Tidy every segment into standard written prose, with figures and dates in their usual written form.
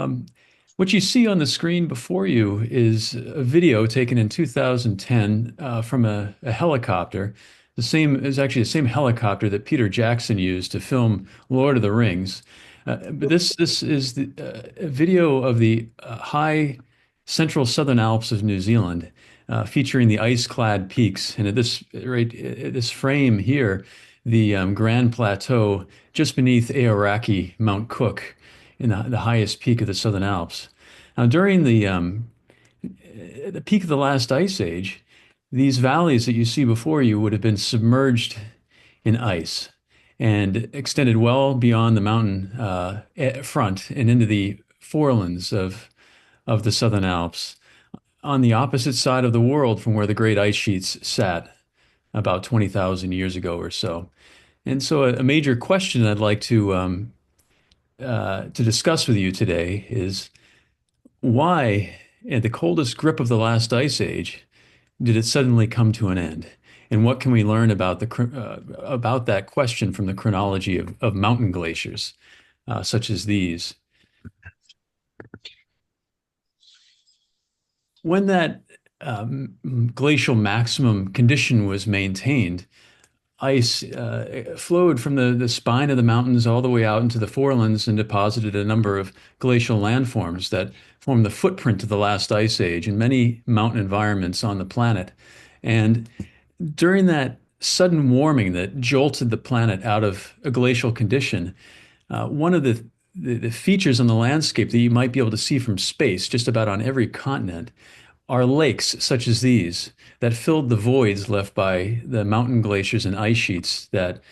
Um, what you see on the screen before you is a video taken in 2010 from a helicopter. The same is actually the same helicopter that Peter Jackson used to film Lord of the Rings. But this is a video of the high central southern Alps of New Zealand, featuring the ice-clad peaks. And at this frame here, the Grand Plateau just beneath Aoraki, Mount Cook in the highest peak of the Southern Alps. Now, during the peak of the last ice age, these valleys that you see before you would have been submerged in ice and extended well beyond the mountain front and into the forelands of the Southern Alps on the opposite side of the world from where the great ice sheets sat about 20,000 years ago or so. And so a major question I'd like to discuss with you today is why, at the coldest grip of the last ice age, did it suddenly come to an end? And what can we learn about that question from the chronology of mountain glaciers, such as these? When that glacial maximum condition was maintained, ice flowed from the spine of the mountains all the way out into the forelands and deposited a number of glacial landforms that formed the footprint of the last ice age in many mountain environments on the planet. And during that sudden warming that jolted the planet out of a glacial condition, one of the features on the landscape that you might be able to see from space, just about on every continent, are lakes such as these that filled the voids left by the mountain glaciers and ice sheets that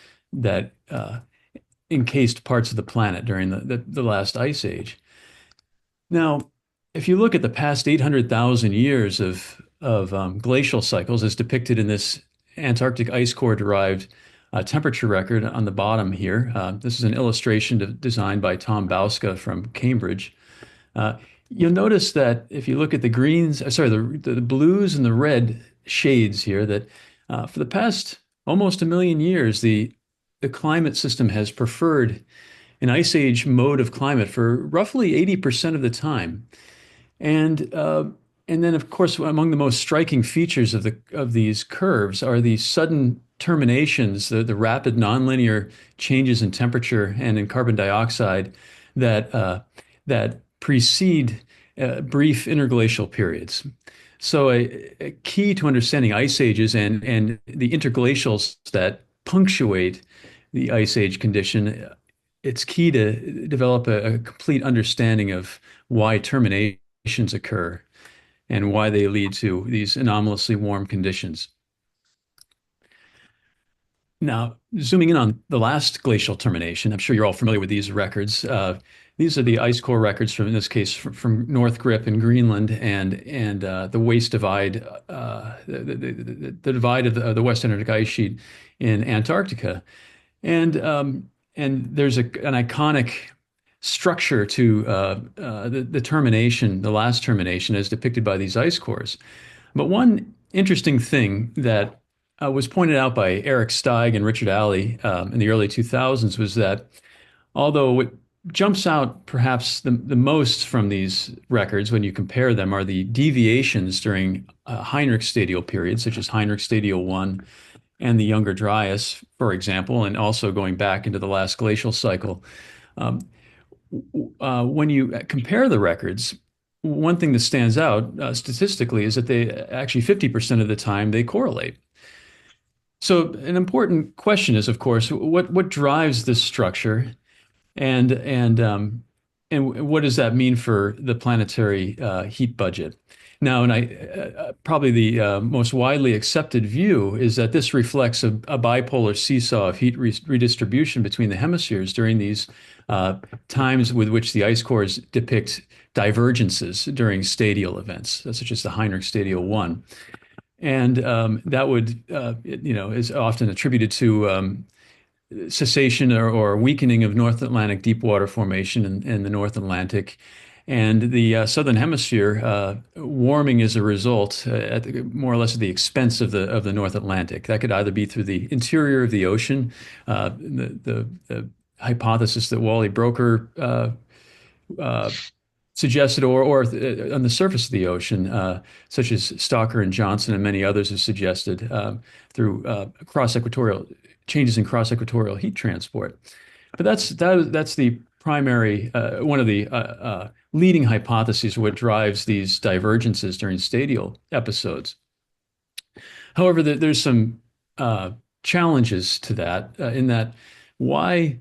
encased parts of the planet during the last ice age. Now, if you look at the past 800,000 years of glacial cycles, as depicted in this Antarctic ice core derived temperature record on the bottom here, this is an illustration designed by Tom Bauska from Cambridge. Uh, you'll notice that if you look at the greens, sorry, the blues and the red shades here, that for the past almost a million years, the climate system has preferred an ice age mode of climate for roughly 80% of the time. And uh, and then, of course, among the most striking features of these curves are the sudden terminations, the rapid nonlinear changes in temperature and in carbon dioxide that precede brief interglacial periods. So, a key to understanding ice ages and the interglacials that punctuate the ice age condition, it's key to develop a complete understanding of why terminations occur and why they lead to these anomalously warm conditions. Now, zooming in on the last glacial termination, I'm sure you're all familiar with these records. These are the ice core records from, in this case, from North Grip in Greenland and the waste divide, the divide of the West Antarctic ice sheet in Antarctica. And there's an iconic structure to the termination, the last termination, as depicted by these ice cores. But one interesting thing that was pointed out by Eric Steig and Richard Alley in the early 2000s was that although what jumps out perhaps the most from these records when you compare them are the deviations during Heinrich stadial periods, such as Heinrich stadial 1 and the Younger Dryas, for example, and also going back into the last glacial cycle. Um, when you compare the records, one thing that stands out statistically is that they actually 50% of the time they correlate. So an important question is, of course, what drives this structure, and and um, and what does that mean for the planetary heat budget? Now, and probably the most widely accepted view is that this reflects a bipolar seesaw of heat redistribution between the hemispheres during these times with which the ice cores depict divergences during stadial events, such as the Heinrich Stadial 1. And that would, is often attributed to cessation or weakening of North Atlantic deep water formation in the North Atlantic. And the southern hemisphere warming as a result, more or less at the expense of the North Atlantic. That could either be through the interior of the ocean, the hypothesis that Wally Broker suggested, or on the surface of the ocean, such as Stalker and Johnson and many others have suggested through cross-equatorial changes in cross-equatorial heat transport. But that's the primary one of the leading hypotheses what drives these divergences during stadial episodes. However, there's some challenges to that in that why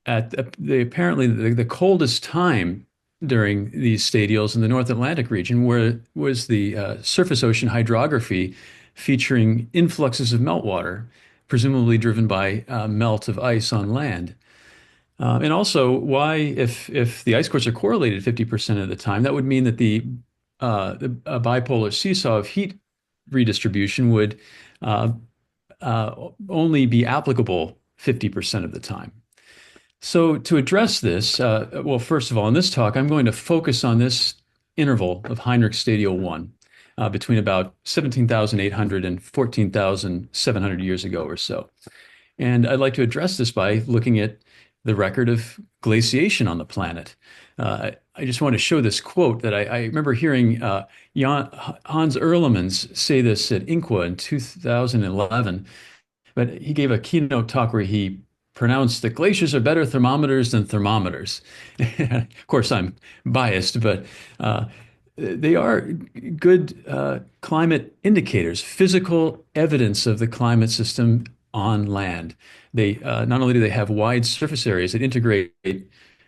at apparently the coldest time during these stadials in the North Atlantic region where was the surface ocean hydrography featuring influxes of meltwater, presumably driven by melt of ice on land. And also, why, if the ice cores are correlated 50% of the time, that would mean that the bipolar seesaw of heat redistribution would uh, only be applicable 50% of the time. So, to address this, well, first of all, in this talk, I'm going to focus on this interval of Heinrich Stadial 1 between about 17,800 and 14,700 years ago or so. And I'd like to address this by looking at the record of glaciation on the planet. I just want to show this quote that I remember hearing Hans Erlemans say this at Inqua in 2011, but he gave a keynote talk where he pronounced that glaciers are better thermometers than thermometers. Of course, I'm biased, but they are good climate indicators, physical evidence of the climate system on land. They not only do they have wide surface areas that integrate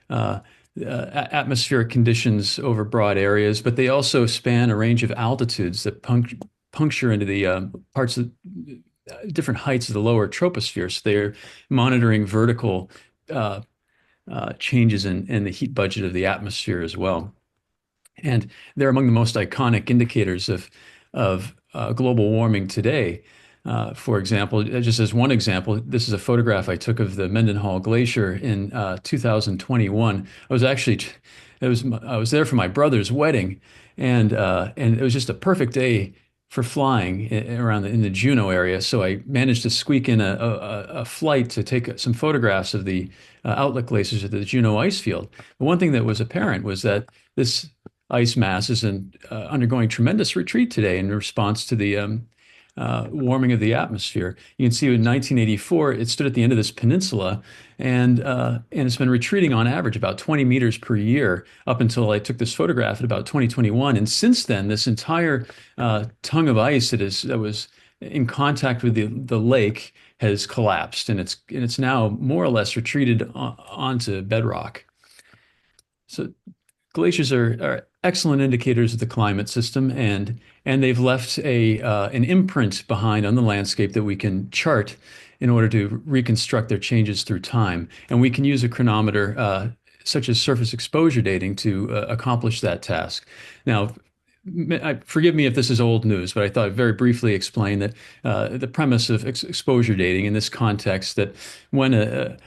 uh, atmospheric conditions over broad areas, but they also span a range of altitudes that puncture into the parts of different heights of the lower troposphere. So they're monitoring vertical uh, changes in the heat budget of the atmosphere as well. And they're among the most iconic indicators of global warming today. For example, just as one example, this is a photograph I took of the Mendenhall Glacier in 2021. I was there for my brother's wedding, and it was just a perfect day for flying around in the Juneau area. So I managed to squeak in a flight to take some photographs of the outlet glaciers of the Juneau ice field. But one thing that was apparent was that this ice mass is undergoing tremendous retreat today in response to the warming of the atmosphere. You can see in 1984, it stood at the end of this peninsula, and it's been retreating on average about 20 meters per year up until I took this photograph at about 2021. And since then, this entire tongue of ice that was in contact with the lake has collapsed, and it's now more or less retreated onto bedrock. So glaciers are excellent indicators of the climate system, and they've left an imprint behind on the landscape that we can chart in order to reconstruct their changes through time. And we can use a chronometer such as surface exposure dating to accomplish that task. Now, forgive me if this is old news, but I thought I'd very briefly explain that the premise of exposure dating in this context that when a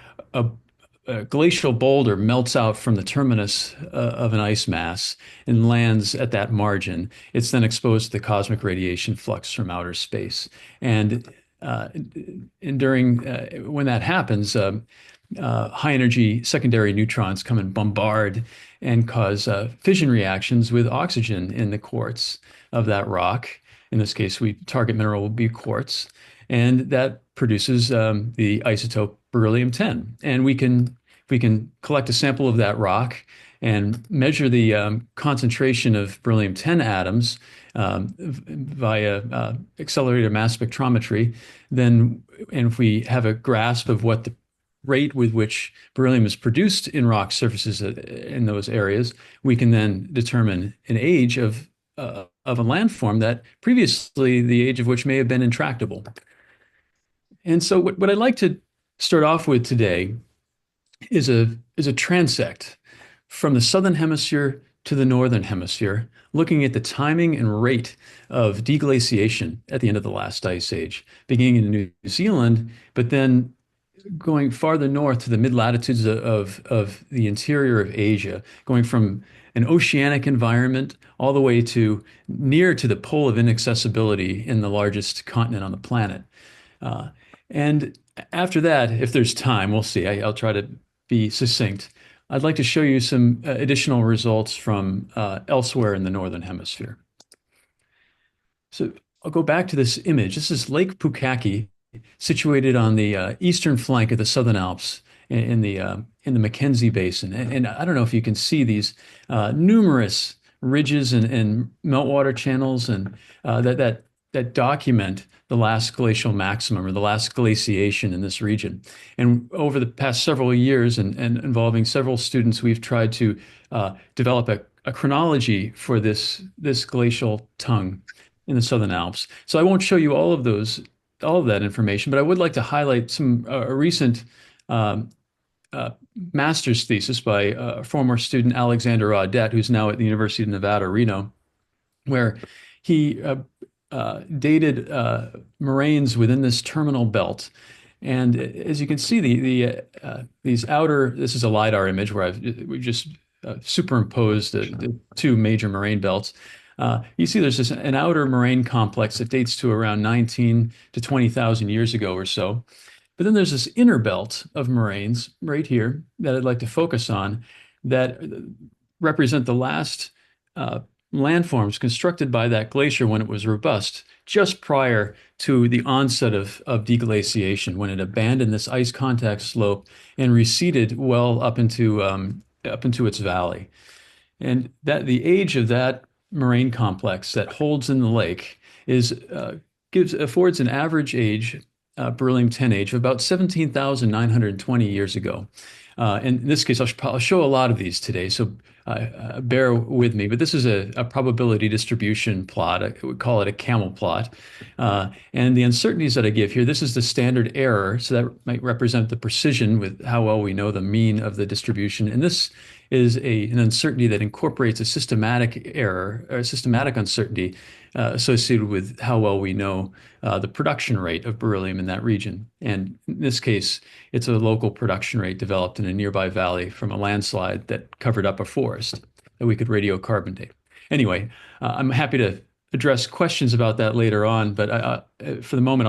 a glacial boulder melts out from the terminus of an ice mass and lands at that margin, it's then exposed to the cosmic radiation flux from outer space. And during when that happens, high energy secondary neutrons come and bombard and cause fission reactions with oxygen in the quartz of that rock. In this case, we target mineral will be quartz, and that produces the isotope beryllium-10. And we can collect a sample of that rock and measure the concentration of beryllium-10 atoms via accelerated mass spectrometry. Then, and if we have a grasp of what the rate with which beryllium is produced in rock surfaces in those areas, we can then determine an age of a landform that previously the age of which may have been intractable. And so what I'd like to start off with today is a transect from the southern hemisphere to the northern hemisphere, looking at the timing and rate of deglaciation at the end of the last ice age, beginning in New Zealand, but then going farther north to the mid-latitudes of the interior of Asia, going from an oceanic environment all the way to near to the pole of inaccessibility in the largest continent on the planet. And after that, if there's time, we'll see. I'll try to be succinct. I'd like to show you some additional results from elsewhere in the Northern Hemisphere. So I'll go back to this image. This is Lake Pukaki, situated on the eastern flank of the Southern Alps in the Mackenzie Basin. And I don't know if you can see these numerous ridges and meltwater channels and that document the last glacial maximum or the last glaciation in this region. And over the past several years and involving several students, we've tried to develop a chronology for this glacial tongue in the Southern Alps. So I won't show you all of that information, but I would like to highlight some a recent um, uh, master's thesis by former student Alexander Audet, who's now at the University of Nevada, Reno, where he dated moraines within this terminal belt. And as you can see, these outer, this is a LiDAR image where we just superimposed the two major moraine belts. You see there's an outer moraine complex that dates to around 19 to 20,000 years ago or so. But then there's this inner belt of moraines right here that I'd like to focus on that represent the last uh, landforms constructed by that glacier when it was robust, just prior to the onset of deglaciation, when it abandoned this ice contact slope and receded well up into its valley. And that the age of that moraine complex that holds in the lake is affords an average age, beryllium 10 age, of about 17,920 years ago. In this case, I'll show a lot of these today, so bear with me. But this is a probability distribution plot. I would call it a camel plot. And the uncertainties that I give here, this is the standard error, so that might represent the precision with how well we know the mean of the distribution. And this is an uncertainty that incorporates a systematic error or a systematic uncertainty associated with how well we know the production rate of beryllium in that region. And in this case, it's a local production rate developed in a nearby valley from a landslide that covered up a forest that we could radiocarbon date. Anyway, I'm happy to address questions about that later on, but for the moment,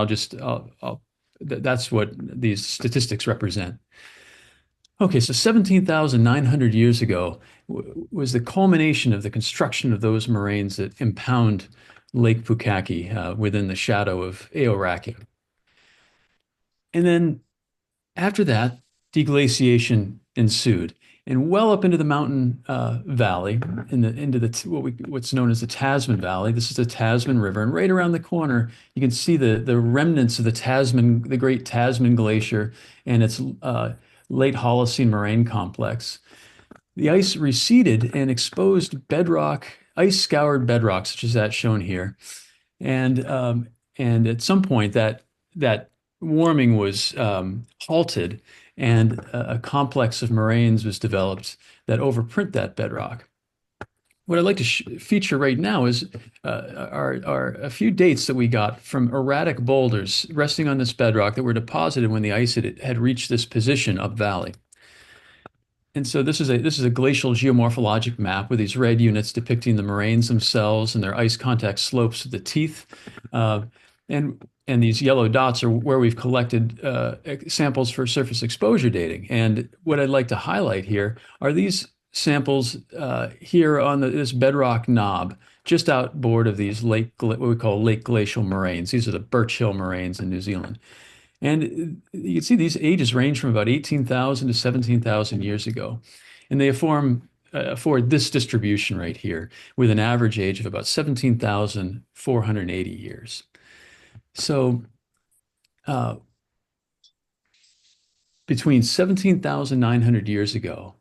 that's what these statistics represent. Okay, so 17,900 years ago was the culmination of the construction of those moraines that impound Lake Pukaki within the shadow of Aoraki. And then after that, deglaciation ensued. And well up into the mountain valley, into what's known as the Tasman Valley. This is the Tasman River, and right around the corner, you can see the remnants of the Great Tasman Glacier, and its late Holocene moraine complex. The ice receded and exposed bedrock, ice-scoured bedrock, such as that shown here. And at some point, that warming was halted, and a complex of moraines was developed that overprint that bedrock. What I'd like to feature right now is are a few dates that we got from erratic boulders resting on this bedrock that were deposited when the ice had reached this position up valley. And so this is a glacial geomorphologic map with these red units depicting the moraines themselves and their ice contact slopes of the teeth. Uh, and these yellow dots are where we've collected samples for surface exposure dating. And what I'd like to highlight here are these samples here on this bedrock knob, just outboard of these what we call lake glacial moraines. These are the Birch Hill moraines in New Zealand. And you can see these ages range from about 18,000 to 17,000 years ago. And they afford this distribution right here with an average age of about 17,480 years. So between 17,900 years ago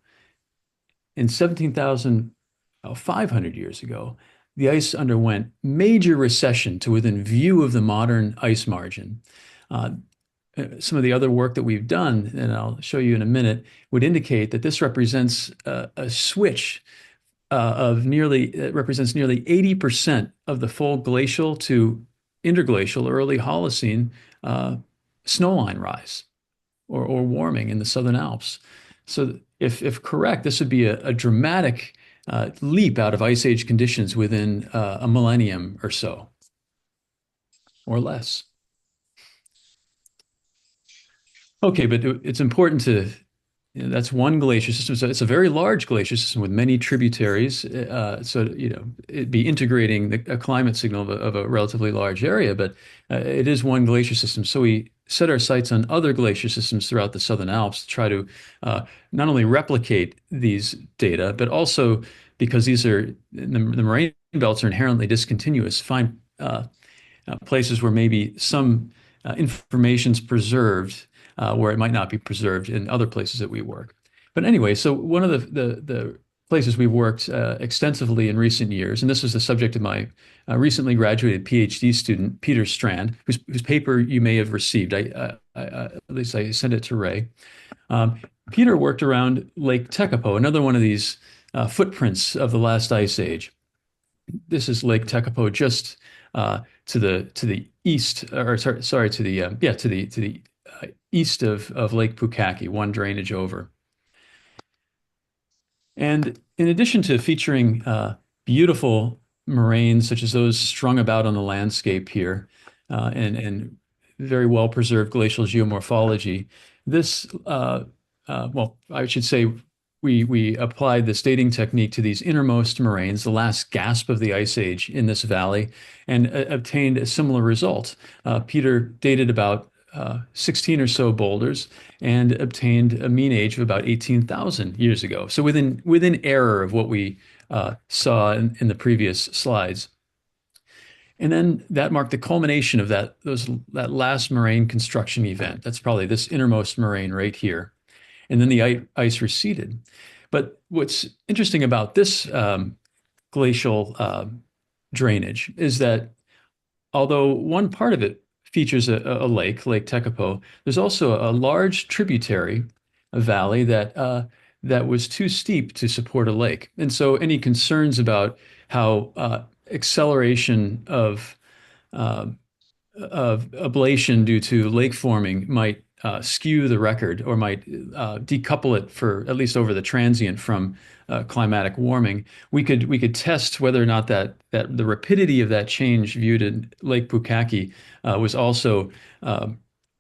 and 17,500 years ago, the ice underwent major recession to within view of the modern ice margin. Some of the other work that we've done, and I'll show you in a minute, would indicate that this represents a switch that represents nearly 80% of the full glacial to interglacial early Holocene snowline rise or warming in the Southern Alps. So if correct, this would be a dramatic leap out of ice age conditions within a millennium or so, or less. Okay, but it's important That's one glacier system. So it's a very large glacier system with many tributaries. So, it'd be integrating a climate signal of a relatively large area, but it is one glacier system. So we set our sights on other glacier systems throughout the Southern Alps to try to not only replicate these data, but also because the moraine belts are inherently discontinuous, find places where maybe some information's preserved where it might not be preserved in other places that we work. But anyway, so one of the places we've worked extensively in recent years, and this was the subject of my recently graduated PhD student, Peter Strand, whose paper you may have received. At least I sent it to Ray. Um, Peter worked around Lake Tekapo, another one of these footprints of the last ice age. This is Lake Tekapo, just to the east, or sorry, to the east of Lake Pukaki, one drainage over. And in addition to featuring beautiful moraines such as those strung about on the landscape here, and very well preserved glacial geomorphology, this well, I should say we applied the dating technique to these innermost moraines, the last gasp of the ice age in this valley, and obtained a similar result. Peter dated about 16 or so boulders and obtained a mean age of about 18,000 years ago. So within error of what we saw in the previous slides. And then that marked the culmination of that last moraine construction event. That's probably this innermost moraine right here. And then the ice receded. But what's interesting about this glacial drainage is that although one part of it features a lake, Lake Tekapo, there's also a large tributary, a valley that was too steep to support a lake. And so any concerns about how acceleration uh, of ablation due to lake forming might skew the record or might decouple it for at least over the transient from climatic warming. We could test whether or not that the rapidity of that change viewed in Lake Pukaki was also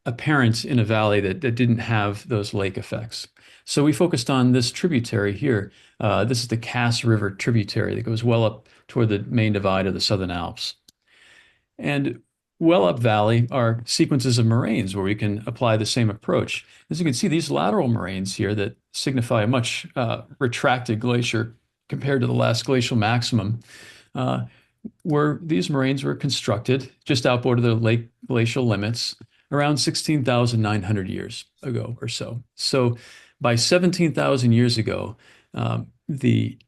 apparent in a valley that didn't have those lake effects. So we focused on this tributary here. This is the Cass River tributary that goes well up toward the main divide of the Southern Alps. And well up valley are sequences of moraines where we can apply the same approach. As you can see, these lateral moraines here that signify a much retracted glacier compared to the last glacial maximum, uh, where these moraines were constructed just outboard of the lake glacial limits around 16,900 years ago or so. So by 17,000 years ago, the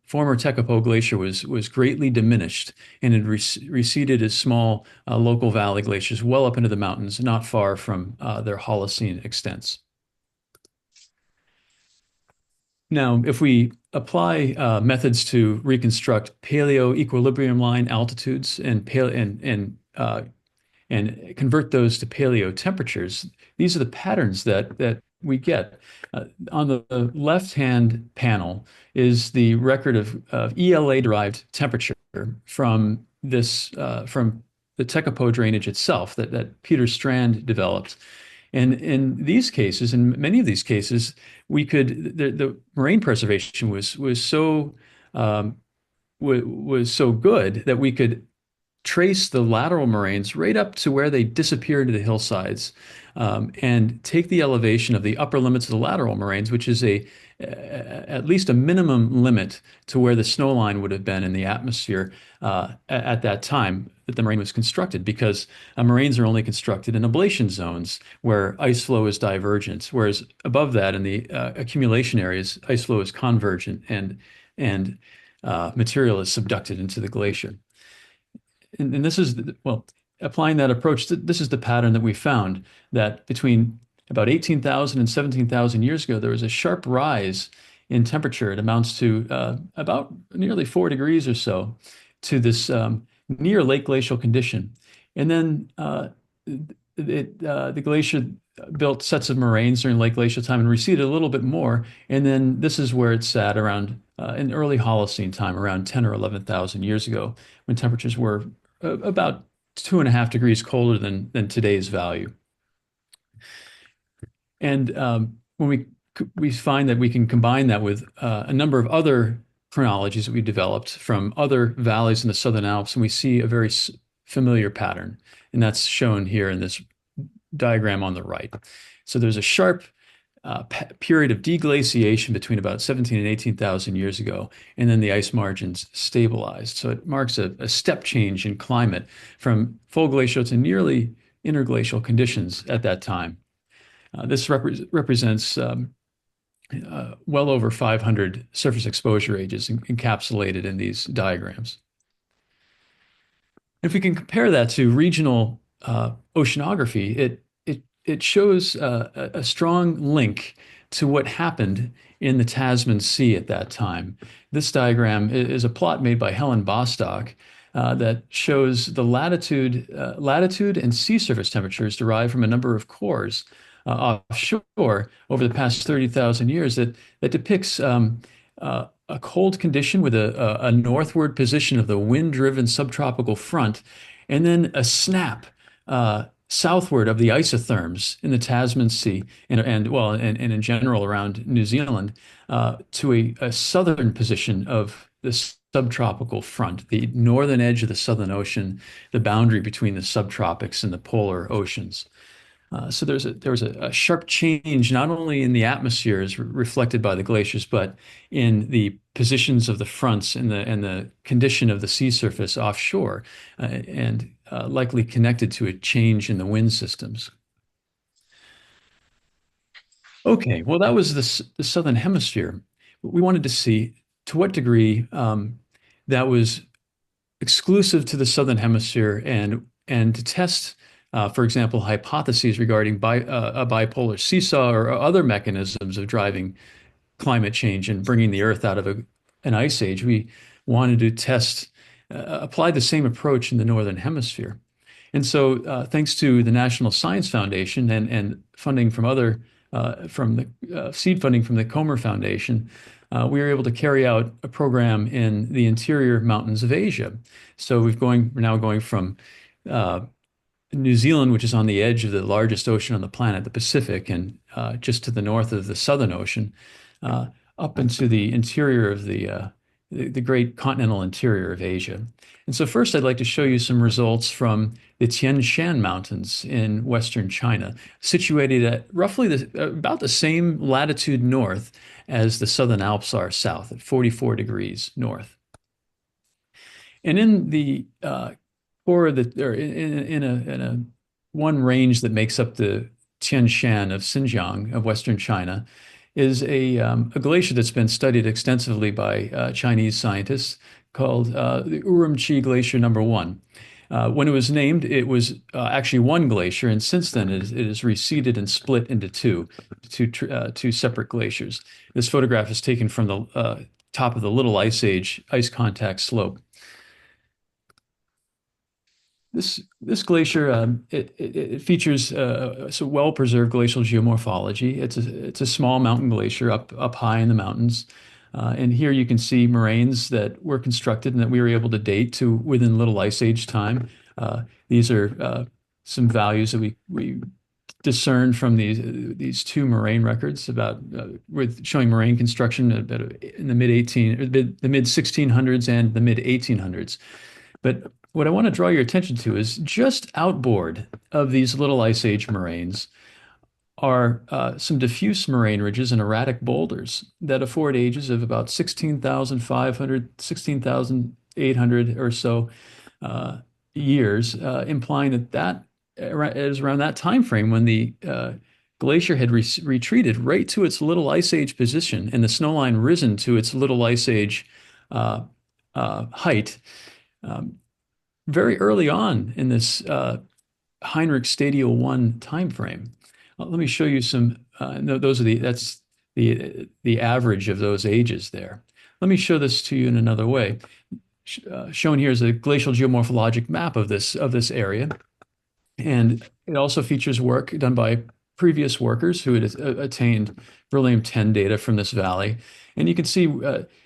former Tekapo Glacier was greatly diminished and had receded as small local valley glaciers well up into the mountains, not far from their Holocene extents. Now, if we apply methods to reconstruct paleo equilibrium line altitudes and convert those to paleo temperatures, these are the patterns that we get. On the left-hand panel is the record of ELA-derived temperature from from the Tekapo drainage itself that Peter Strand developed. And in these cases, in many of these cases, the moraine preservation um, was so good that we could trace the lateral moraines right up to where they disappear into the hillsides, and take the elevation of the upper limits of the lateral moraines, which is at least a minimum limit to where the snow line would have been in the atmosphere at that time that the moraine was constructed, because moraines are only constructed in ablation zones where ice flow is divergent, whereas above that in the accumulation areas, ice flow is convergent and material is subducted into the glacier. And this is, well, applying that approach, this is the pattern that we found, that between about 18,000 and 17,000 years ago, there was a sharp rise in temperature. It amounts to about nearly 4 degrees or so to this near lake glacial condition. And then the glacier built sets of moraines during lake glacial time and receded a little bit more. And then this is where it's at around in early Holocene time, around 10 or 11,000 years ago, when temperatures were about 2.5 degrees colder than today's value. And when we find that we can combine that with a number of other chronologies that we developed from other valleys in the Southern Alps, and we see a very familiar pattern, and that's shown here in this diagram on the right. So there's a sharp period of deglaciation between about 17 and 18,000 years ago, and then the ice margins stabilized. So it marks a step change in climate from full glacial to nearly interglacial conditions at that time. This represents well over 500 surface exposure ages encapsulated in these diagrams. If we can compare that to regional oceanography, it shows a strong link to what happened in the Tasman Sea at that time. This diagram is a plot made by Helen Bostock that shows the latitude and sea surface temperatures derived from a number of cores offshore over the past 30,000 years that depicts a cold condition with a northward position of the wind-driven subtropical front, and then a snap southward of the isotherms in the Tasman Sea and in general around New Zealand to a southern position of the subtropical front, the northern edge of the Southern Ocean, the boundary between the subtropics and the polar oceans. So there was a sharp change not only in the atmospheres reflected by the glaciers, but in the positions of the fronts and the condition of the sea surface offshore, and likely connected to a change in the wind systems. Okay, well, that was the Southern Hemisphere. We wanted to see to what degree that was exclusive to the Southern Hemisphere and to test, for example, hypotheses regarding a bipolar seesaw or other mechanisms of driving climate change and bringing the Earth out of an ice age. We wanted to apply the same approach in the Northern Hemisphere. And so, thanks to the National Science Foundation and funding from the seed funding from the Comer Foundation, we were able to carry out a program in the interior mountains of Asia. So we're now going from New Zealand, which is on the edge of the largest ocean on the planet, the Pacific, and just to the north of the Southern Ocean, up into the interior of the great continental interior of Asia. And so first, I'd like to show you some results from the Tian Shan Mountains in western China, situated at roughly about the same latitude north as the Southern Alps are south, at 44 degrees north. And in the core of or in a one range that makes up the Tian Shan of Xinjiang of western China is a glacier that's been studied extensively by Chinese scientists called the Urumqi Glacier Number 1. When it was named, it was actually one glacier, and since then it is receded and split into two separate glaciers. This photograph is taken from the top of the Little Ice Age ice contact slope. This glacier it features well-preserved glacial geomorphology. It's a small mountain glacier up high in the mountains, and here you can see moraines that were constructed and that we were able to date to within Little Ice Age time. These are some values that we discerned from these two moraine records about with showing moraine construction in the mid 1600s and the mid 1800s. But what I want to draw your attention to is just outboard of these Little Ice Age moraines are some diffuse moraine ridges and erratic boulders that afford ages of about 16,500, 16,800 or so years, implying that is around that time frame when the glacier had retreated right to its Little Ice Age position and the snowline risen to its Little Ice Age height. Very early on in this Heinrich Stadial 1 time frame. Let me show you some. That's the average of those ages there. Let me show this to you in another way. Shown here is a glacial geomorphologic map of this area, and it also features work done by previous workers who had attained beryllium-10 data from this valley, and you can see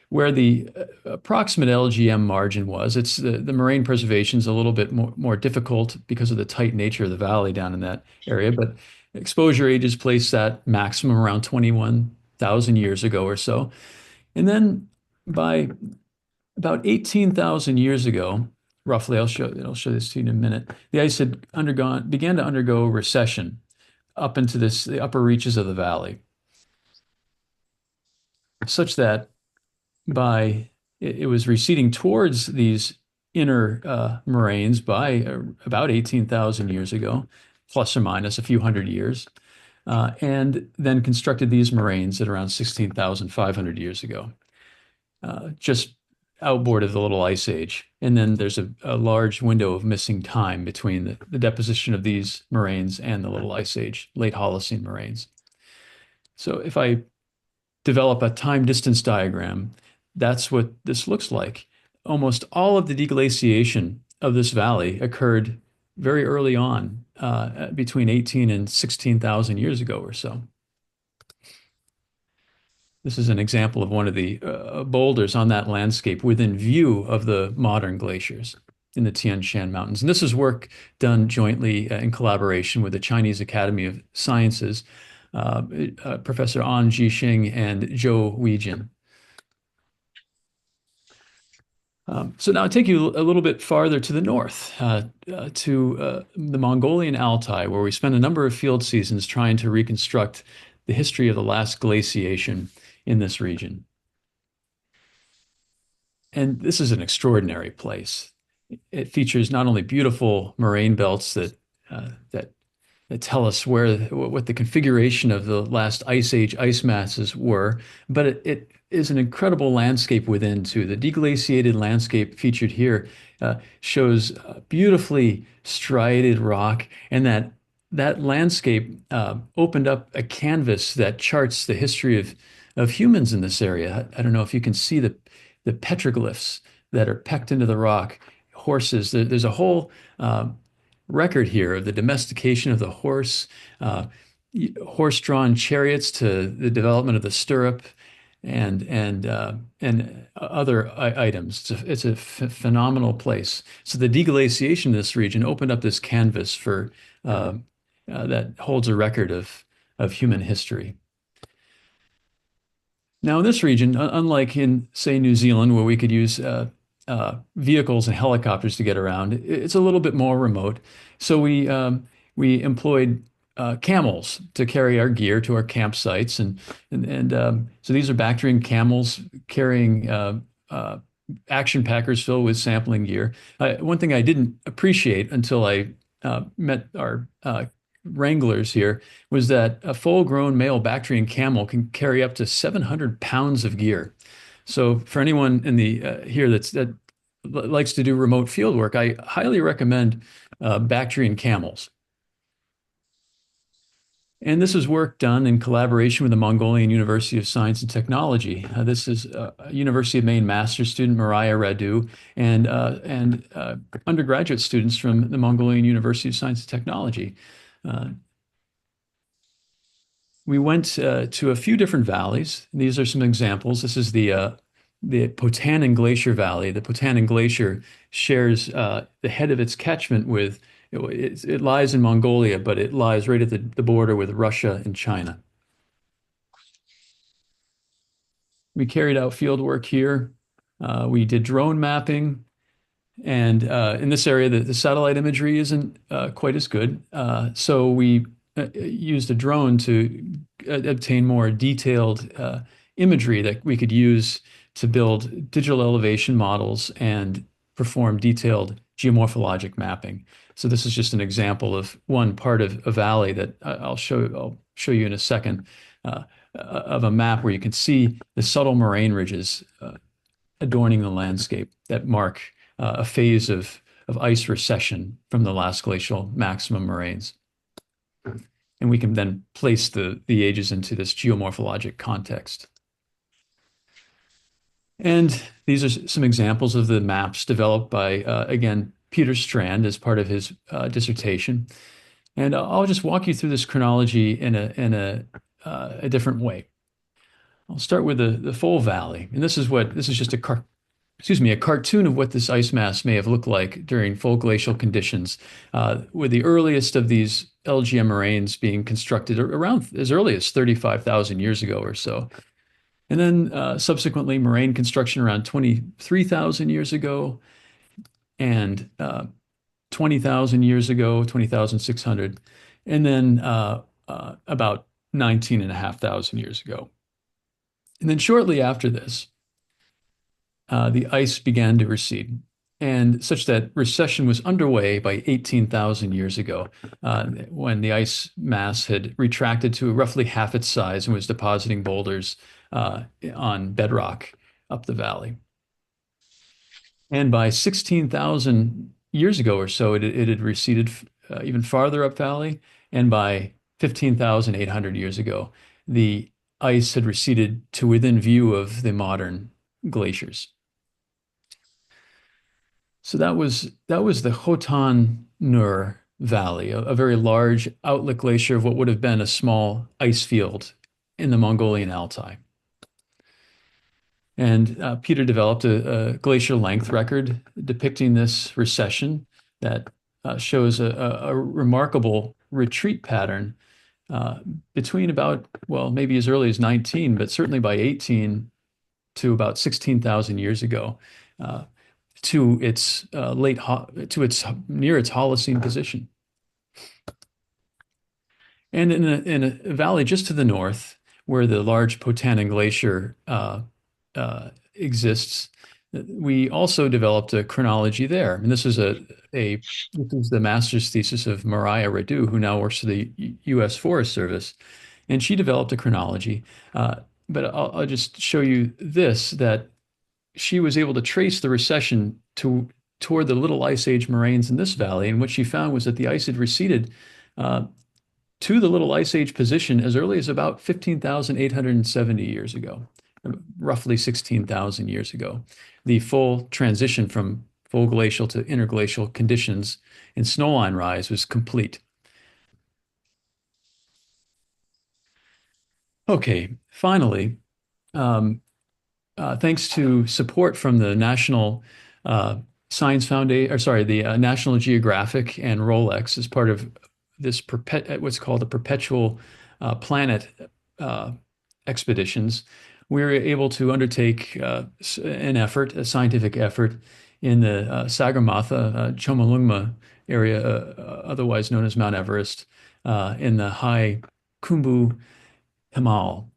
where the approximate LGM margin was. It's the moraine preservation is a little bit more difficult because of the tight nature of the valley down in that area, but Exposure ages place that maximum around 21,000 years ago or so. And then by about 18,000 years ago, roughly, I'll show this to you in a minute, the ice had began to undergo recession up into the upper reaches of the valley, such that it was receding towards these inner moraines by about 18,000 years ago, plus or minus a few hundred years, and then constructed these moraines at around 16,500 years ago, just outboard of the Little Ice Age. And then there's a large window of missing time between the deposition of these moraines and the Little Ice Age, late Holocene moraines. So if I develop a time distance diagram, that's what this looks like. Almost all of the deglaciation of this valley occurred very early on, between 18 and 16,000 years ago or so. This is an example of one of the boulders on that landscape within view of the modern glaciers in the Tian Shan Mountains. And this is work done jointly in collaboration with the Chinese Academy of Sciences, Professor An Jixing and Zhou Weijin. So now I'll take you a little bit farther to the north, to the Mongolian Altai, where we spent a number of field seasons trying to reconstruct the history of the last glaciation in this region. And this is an extraordinary place. It features not only beautiful moraine belts that tell us what the configuration of the last ice age ice masses were, but it is an incredible landscape within too. The deglaciated landscape featured here shows beautifully striated rock, and that landscape opened up a canvas that charts the history of humans in this area. I don't know if you can see the petroglyphs that are pecked into the rock, horses. There's a whole record here of the domestication of the horse, horse-drawn chariots to the development of the stirrup, and other items. It's a phenomenal place. So the deglaciation in this region opened up this canvas for that holds a record of human history. Now, in this region, unlike in, say, New Zealand, where we could use vehicles and helicopters to get around, it's a little bit more remote. So we employed camels to carry our gear to our campsites, and so these are Bactrian camels carrying action packers filled with sampling gear. One thing I didn't appreciate until I met our wranglers here was that a full-grown male Bactrian camel can carry up to 700 pounds of gear. So for anyone in the here that likes to do remote field work, I highly recommend Bactrian camels. And this is work done in collaboration with the Mongolian University of Science and Technology. This is University of Maine master's student Mariah Radu and undergraduate students from the Mongolian University of Science and Technology. We went to a few different valleys. These are some examples. This is the Putnam Glacier Valley. The Putnam Glacier shares the head of its catchment with, it lies in Mongolia, but it lies right at the border with Russia and China. We carried out field work here. We did drone mapping. And in this area, the satellite imagery isn't quite as good. So we used a drone to obtain more detailed imagery that we could use to build digital elevation models and perform detailed geomorphologic mapping. So this is just an example of one part of a valley that I'll show you in a second, of a map where you can see the subtle moraine ridges adorning the landscape that mark a phase of ice recession from the last glacial maximum moraines. And we can then place the ages into this geomorphologic context. And these are some examples of the maps developed by, again, Peter Strand as part of his dissertation. And I'll just walk you through this chronology in a different way. I'll start with the full valley. And this is just a cartoon of what this ice mass may have looked like during full glacial conditions, with the earliest of these LGM moraines being constructed around as early as 35,000 years ago or so. And then subsequently, moraine construction around 23,000 years ago and 20,000 years ago, 20,600, and then about 19,500 years ago. And then shortly after this, the ice began to recede, and such that recession was underway by 18,000 years ago, when the ice mass had retracted to roughly half its size and was depositing boulders on bedrock up the valley. And by 16,000 years ago or so, it had receded even farther up valley. And by 15,800 years ago, the ice had receded to within view of the modern glaciers. So that was the Khotan Nur Valley, a very large outlet glacier of what would have been a small ice field in the Mongolian Altai. And Peter developed a glacier length record depicting this recession that shows a remarkable retreat pattern uh, between about, well, maybe as early as 19, but certainly by 18 to about 16,000 years ago, uh, to its to its near its Holocene position. And in a valley just to the north, where the large Putnam Glacier exists, we also developed a chronology there. And this is the master's thesis of Mariah Radu, who now works for the U.S. Forest Service, and she developed a chronology. But I'll just show you this, that she was able to trace the recession toward the Little Ice Age moraines in this valley, and what she found was that the ice had receded uh, to the Little Ice Age position as early as about 15,870 years ago, roughly 16,000 years ago. The full transition from full glacial to interglacial conditions in snowline rise was complete. Okay, finally, um, thanks to support from the National Science Foundation, or sorry, the National Geographic and Rolex as part of this what's called the perpetual planet uh, expeditions, we were able to undertake a scientific effort in the Sagarmatha, Chomolungma area, otherwise known as Mount Everest, in the high Khumbu Himal.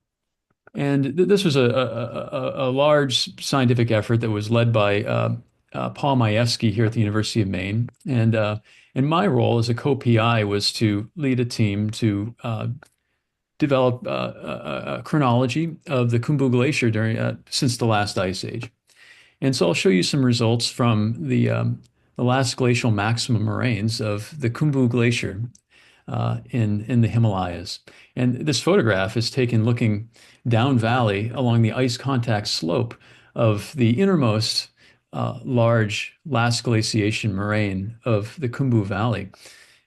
And this was a large scientific effort that was led by Paul Majewski here at the University of Maine. And my role as a co-PI was to lead a team to develop a chronology of the Khumbu Glacier since the last ice age. And so I'll show you some results from the last glacial maximum moraines of the Khumbu Glacier in the Himalayas. And this photograph is taken looking down valley along the ice contact slope of the innermost large last glaciation moraine of the Khumbu Valley,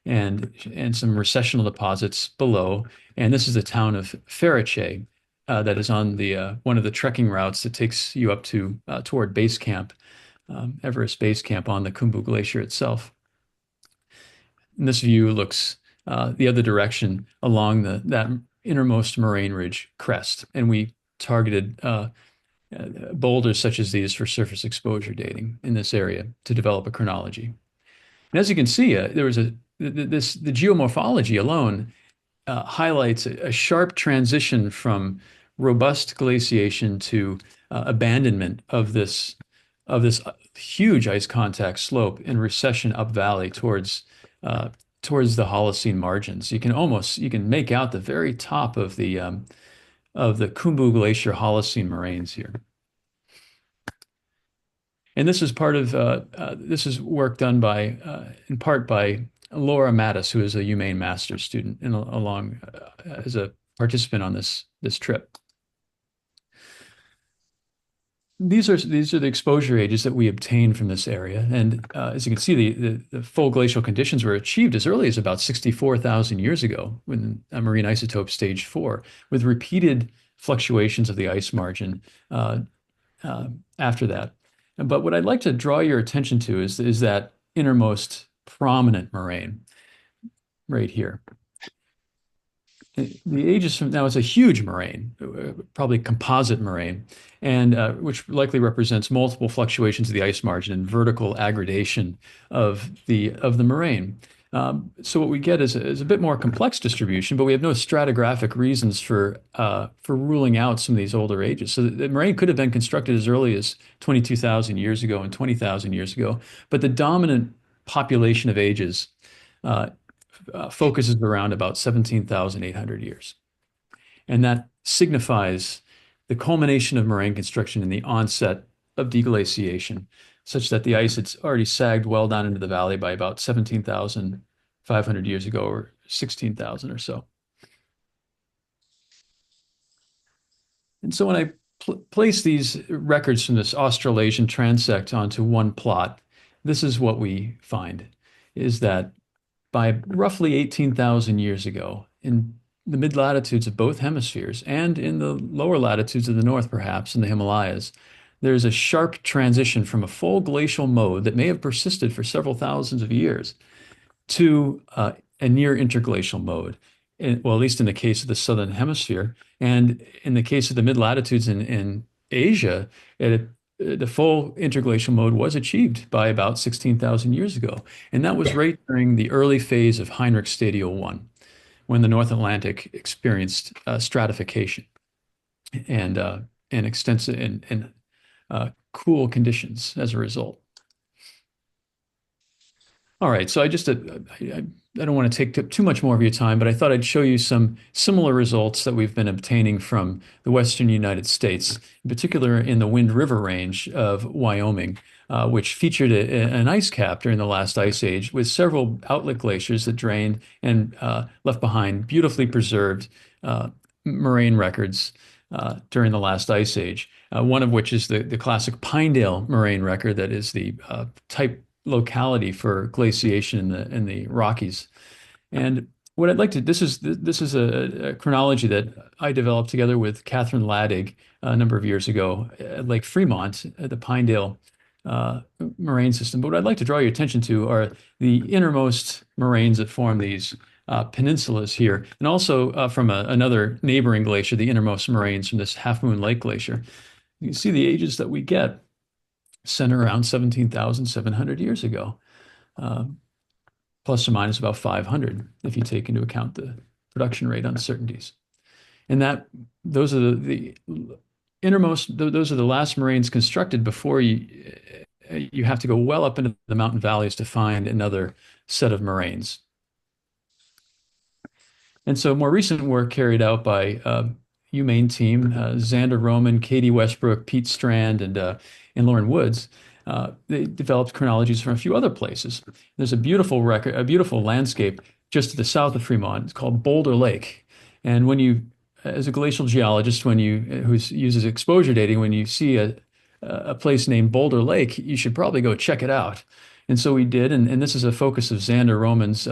and some recessional deposits below. And this is the town of Feriche, that is on the one of the trekking routes that takes you up to toward base camp, Everest Base Camp on the Khumbu Glacier itself. And this view looks the other direction along that innermost moraine ridge crest, and we targeted boulders such as these for surface exposure dating in this area to develop a chronology. And as you can see, the geomorphology alone highlights a sharp transition from robust glaciation to abandonment of this huge ice contact slope and recession up valley towards the Holocene margins. You can make out the very top of the Khumbu Glacier Holocene moraines here. And this is work done by in part by Laura Mattis, who is a UMaine master's student and along as a participant on this trip. These are the exposure ages that we obtained from this area, and as you can see, the full glacial conditions were achieved as early as about 64,000 years ago, when marine isotope stage 4, with repeated fluctuations of the ice margin after that. But what I'd like to draw your attention to is that innermost prominent moraine. right here. The ages from now, it's a huge moraine, probably composite moraine, and which likely represents multiple fluctuations of the ice margin and vertical aggradation of the moraine. So what we get is a bit more complex distribution, but we have no stratigraphic reasons for ruling out some of these older ages. So the moraine could have been constructed as early as 22,000 years ago and 20,000 years ago, but the dominant population of ages uh, focuses around about 17,800 years. And that signifies the culmination of moraine construction and the onset of deglaciation, such that the ice had already sagged well down into the valley by about 17,500 years ago, or 16,000 or so. And so when I place these records from this Australasian transect onto one plot, this is what we find, is that by roughly 18,000 years ago, in the mid latitudes of both hemispheres and in the lower latitudes of the north, perhaps in the Himalayas, there's a sharp transition from a full glacial mode that may have persisted for several thousands of years to a near interglacial mode. Well, at least in the case of the southern hemisphere, and in the case of the mid latitudes in Asia, the full interglacial mode was achieved by about 16,000 years ago. And that was right during the early phase of Heinrich Stadial 1, when the North Atlantic experienced stratification and extensive and cool conditions as a result. All right, so I don't want to take too much more of your time, but I thought I'd show you some similar results that we've been obtaining from the western United States, in particular in the Wind River Range of Wyoming, which featured an ice cap during the last ice age with several outlet glaciers that drained and left behind beautifully preserved moraine records during the last ice age. One of which is the classic Pinedale moraine record that is the type locality for glaciation in the Rockies. And what I'd like to this is a chronology that I developed together with Catherine Ladig a number of years ago at Lake Fremont, at the Pinedale moraine system. But what I'd like to draw your attention to are the innermost moraines that form these peninsulas here, and also from another neighboring glacier, the innermost moraines from this Half Moon Lake Glacier. You can see the ages that we get center around 17,700 years ago, uh, plus or minus about 500 if you take into account the production rate uncertainties. And that those are the innermost, those are the last moraines constructed before you have to go well up into the mountain valleys to find another set of moraines. And so more recent work carried out by Maine team, Xander Roman, Katie Westbrook, Pete Strand, and Lauren Woods, they developed chronologies from a few other places. There's a beautiful record, a beautiful landscape just to the south of Fremont. It's called Boulder Lake. And when you, as a glacial geologist, who uses exposure dating, when you see a place named Boulder Lake, you should probably go check it out. And so we did, and this is a focus of Xander Roman's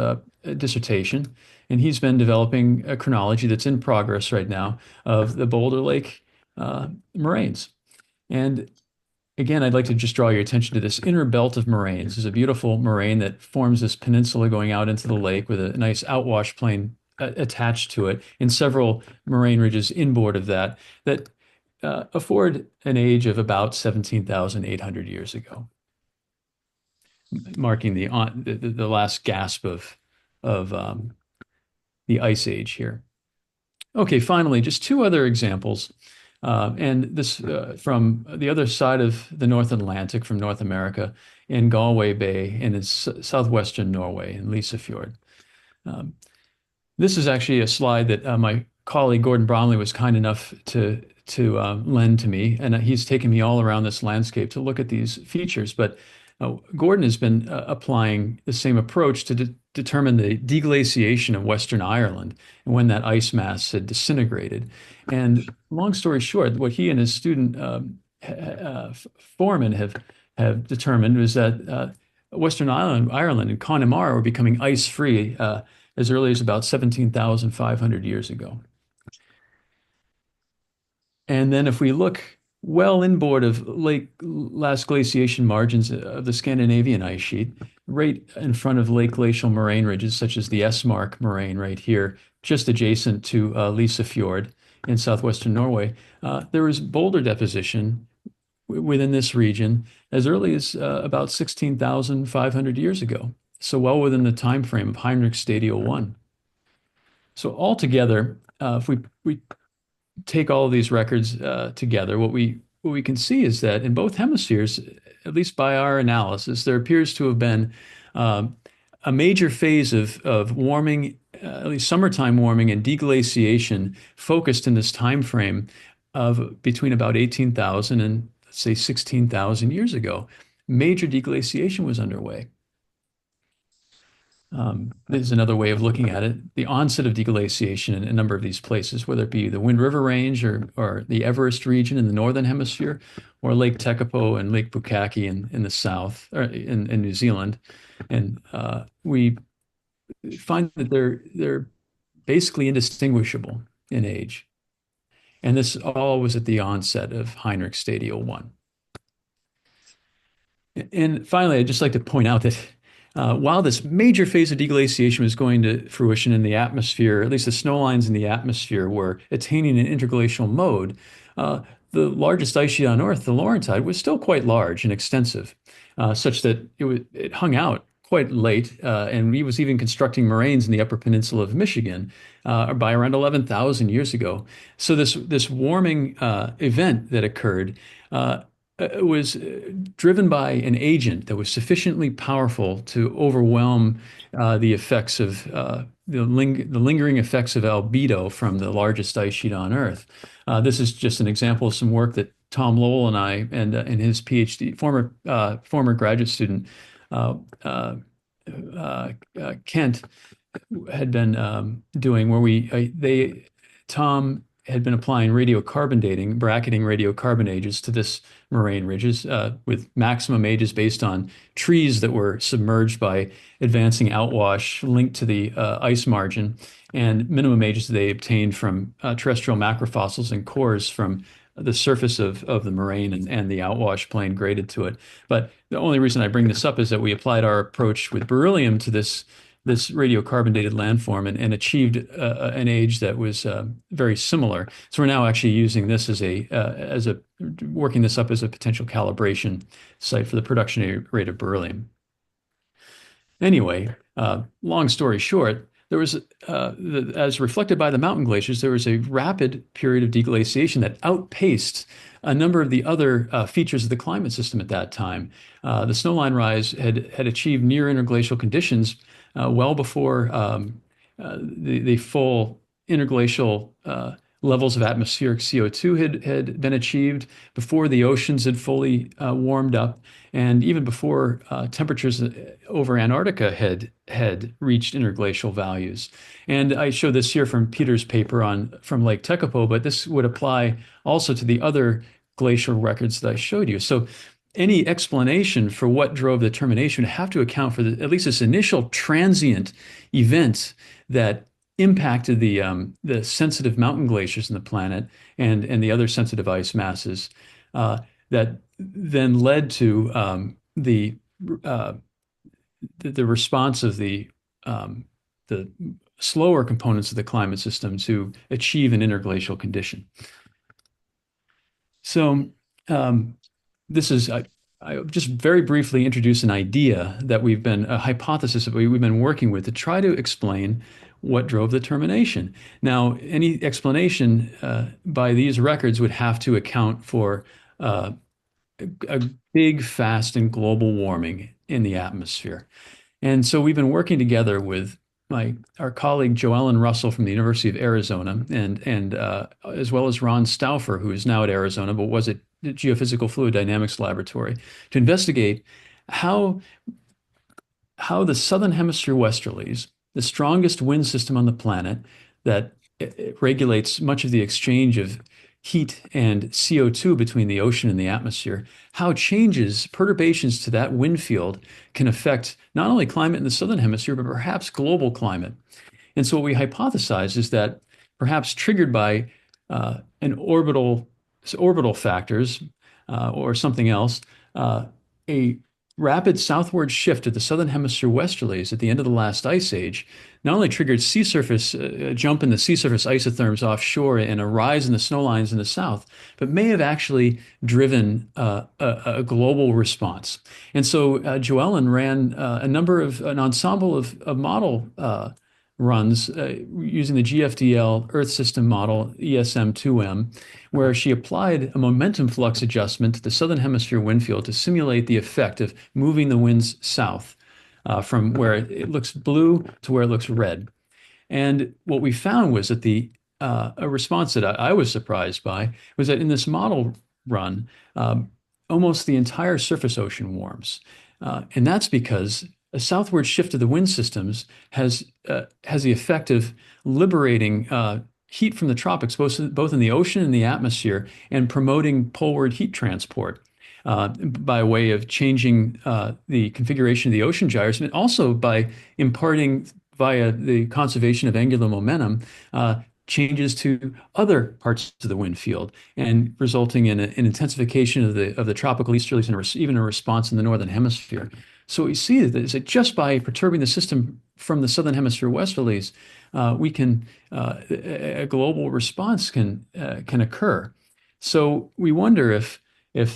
dissertation. And he's been developing a chronology that's in progress right now of the Boulder Lake moraines. And again, I'd like to just draw your attention to this inner belt of moraines. There's a beautiful moraine that forms this peninsula going out into the lake with a nice outwash plain attached to it, and several moraine ridges inboard of that afford an age of about 17,800 years ago, marking the last gasp of the ice age here. Okay, finally, just two other examples. And this from the other side of the North Atlantic, from North America, in Galway Bay and in southwestern Norway, in Lysefjord. Um, this is actually a slide that my colleague Gordon Bromley was kind enough to lend to me, and he's taken me all around this landscape to look at these features. But Gordon has been applying the same approach to determine the deglaciation of Western Ireland and when that ice mass had disintegrated. And long story short, what he and his student Foreman have determined was that Western Ireland and Connemara were becoming ice-free as early as about 17,500 years ago. And then if we look well inboard of last glaciation margins of the Scandinavian ice sheet, right in front of lake glacial moraine ridges, such as the Esmark moraine right here, just adjacent to Lisa Fjord in southwestern Norway. There was boulder deposition within this region as early as about 16,500 years ago. So well within the time frame of Heinrich Stadial 1. So altogether, if we take all of these records together, what we can see is that in both hemispheres, at least by our analysis, there appears to have been um, a major phase of warming, at least summertime warming and deglaciation, focused in this time frame of between about 18,000 and let's say 16,000 years ago. Major deglaciation was underway. This is another way of looking at it. The onset of deglaciation in a number of these places, whether it be the Wind River Range or the Everest region in the northern hemisphere, or Lake Tekapo and Lake Pukaki in the south, or in New Zealand. And we find that they're basically indistinguishable in age. And this all was at the onset of Heinrich Stadial 1. And finally, I'd just like to point out that while this major phase of deglaciation was going to fruition in the atmosphere, at least the snow lines in the atmosphere were attaining an interglacial mode, uh, the largest ice sheet on Earth, the Laurentide, was still quite large and extensive, such that it hung out quite late, and he was even constructing moraines in the Upper Peninsula of Michigan by around 11,000 years ago. So this warming event that occurred was driven by an agent that was sufficiently powerful to overwhelm the effects of the lingering effects of albedo from the largest ice sheet on Earth. This is just an example of some work that Tom Lowell and I and his PhD former graduate student uh, uh, Kent had been doing, where Tom had been applying radiocarbon dating, bracketing radiocarbon ages to this moraine ridges with maximum ages based on trees that were submerged by advancing outwash linked to the ice margin, and minimum ages they obtained from terrestrial macrofossils and cores from the surface of the moraine and the outwash plane graded to it. But the only reason I bring this up is that we applied our approach with beryllium to this radiocarbon dated landform and achieved an age that was very similar. So we're now actually using this as a working this up as a potential calibration site for the production rate of beryllium. Anyway, long story short, there was, as reflected by the mountain glaciers, there was a rapid period of deglaciation that outpaced a number of the other features of the climate system at that time. The snowline rise had achieved near interglacial conditions well before the full interglacial levels of atmospheric CO2 had been achieved, before the oceans had fully warmed up, and even before temperatures over Antarctica had reached interglacial values. And I show this here from Peter's paper from Lake Tekapo, but this would apply also to the other glacial records that I showed you. So any explanation for what drove the termination would have to account for at least this initial transient event that impacted the sensitive mountain glaciers in the planet and the other sensitive ice masses that then led to uh, the response of the slower components of the climate system to achieve an interglacial condition. So this is I just very briefly introduce an idea that a hypothesis that we've been working with to try to explain what drove the termination. Now, any explanation by these records would have to account for a big, fast, and global warming in the atmosphere. And so we've been working together with our colleague Joellen Russell from the University of Arizona, and as well as Ron Stauffer, who is now at Arizona but was at the Geophysical Fluid Dynamics Laboratory, to investigate how the southern hemisphere westerlies, the strongest wind system on the planet that regulates much of the exchange of heat and CO2 between the ocean and the atmosphere, how changes, perturbations to that wind field can affect not only climate in the southern hemisphere, but perhaps global climate. And so what we hypothesize is that perhaps triggered by an orbital factors or something else, a rapid southward shift of the southern hemisphere westerlies at the end of the last ice age not only triggered sea surface a jump in the sea surface isotherms offshore and a rise in the snow lines in the south, but may have actually driven a global response. And so Joellen ran an ensemble of model runs using the GFDL Earth System model ESM2M, where she applied a momentum flux adjustment to the southern hemisphere wind field to simulate the effect of moving the winds south from where it looks blue to where it looks red. And what we found was that a response that I was surprised by was that in this model run, almost the entire surface ocean warms, and that's because a southward shift of the wind systems has the effect of liberating heat from the tropics, both in the ocean and the atmosphere, and promoting poleward heat transport by way of changing the configuration of the ocean gyres, and also by imparting via the conservation of angular momentum changes to other parts of the wind field, and resulting in an intensification of the tropical easterlies and even a response in the northern hemisphere. So we see is that just by perturbing the system from the southern hemisphere westerlies, we can a global response can occur. So we wonder if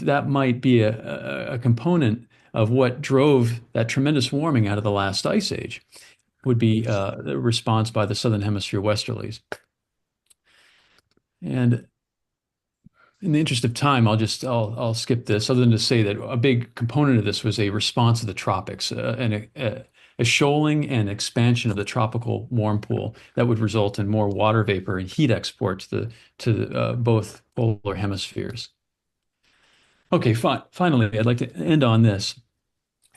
that might be a component of what drove that tremendous warming out of the last ice age, would be the response by the southern hemisphere westerlies. And in the interest of time, I'll skip this, other than to say that a big component of this was a response of the tropics, and a shoaling and expansion of the tropical warm pool that would result in more water vapor and heat export to both polar hemispheres. Okay, finally, I'd like to end on this.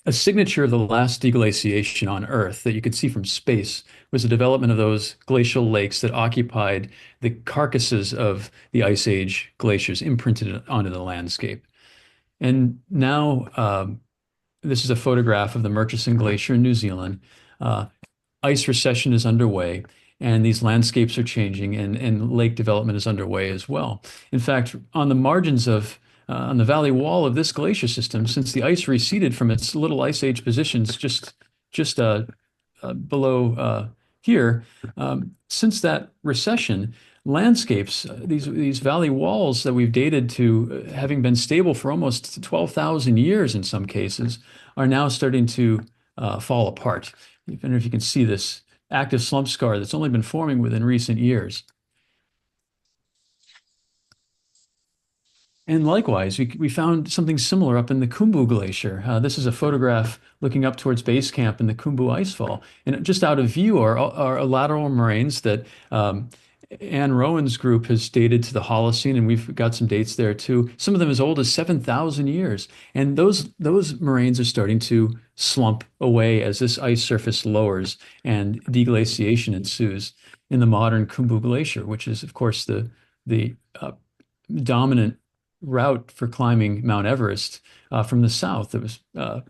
A signature of the last deglaciation on Earth that you could see from space was the development of those glacial lakes that occupied the carcasses of the Ice Age glaciers imprinted onto the landscape. And now, this is a photograph of the Murchison Glacier in New Zealand. Uh, Ice recession is underway, and these landscapes are changing, and lake development is underway as well. In fact, on the margins of on the valley wall of this glacier system, since the ice receded from its little ice age positions just below here, since that recession, landscapes, these valley walls that we've dated to having been stable for almost 12,000 years in some cases, are now starting to fall apart. I don't know if you can see this active slump scar that's only been forming within recent years. And likewise, we found something similar up in the Khumbu Glacier. This is a photograph looking up towards base camp in the Khumbu Icefall. And just out of view are lateral moraines that Anne Rowan's group has dated to the Holocene, and we've got some dates there too. Some of them as old as 7,000 years. And those moraines are starting to slump away as this ice surface lowers and deglaciation ensues in the modern Khumbu Glacier, which is, of course, the dominant route for climbing Mount Everest from the south uh,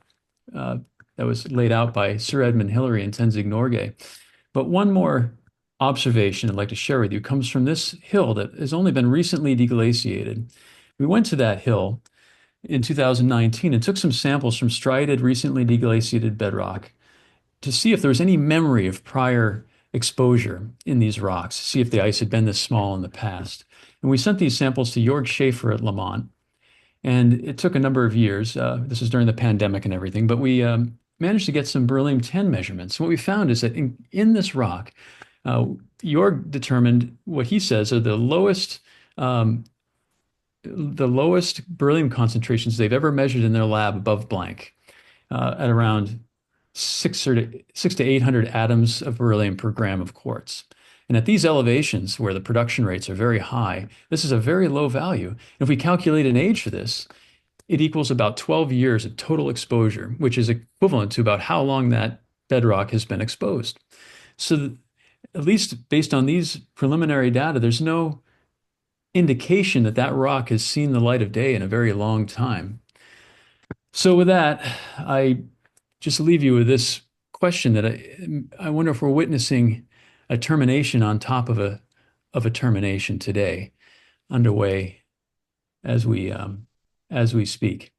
that was laid out by Sir Edmund Hillary and Tenzing Norgay. But one more observation I'd like to share with you comes from this hill that has only been recently deglaciated. We went to that hill in 2019 and took some samples from striated, recently deglaciated bedrock to see if there was any memory of prior exposure in these rocks, see if the ice had been this small in the past. And we sent these samples to Jörg Schaefer at Lamont, and it took a number of years. This was during the pandemic and everything, but we managed to get some beryllium-10 measurements. What we found is that in this rock, Jörg determined what he says are um, the lowest beryllium concentrations they've ever measured in their lab above blank, at around 6 to 800 atoms of beryllium per gram of quartz. And at these elevations, where the production rates are very high, this is a very low value. If we calculate an age for this, it equals about 12 years of total exposure, which is equivalent to about how long that bedrock has been exposed. So, at least based on these preliminary data, there's no indication that that rock has seen the light of day in a very long time. So, with that, I just leave you with this question that I wonder if we're witnessing a termination on top of a termination today, underway as we speak.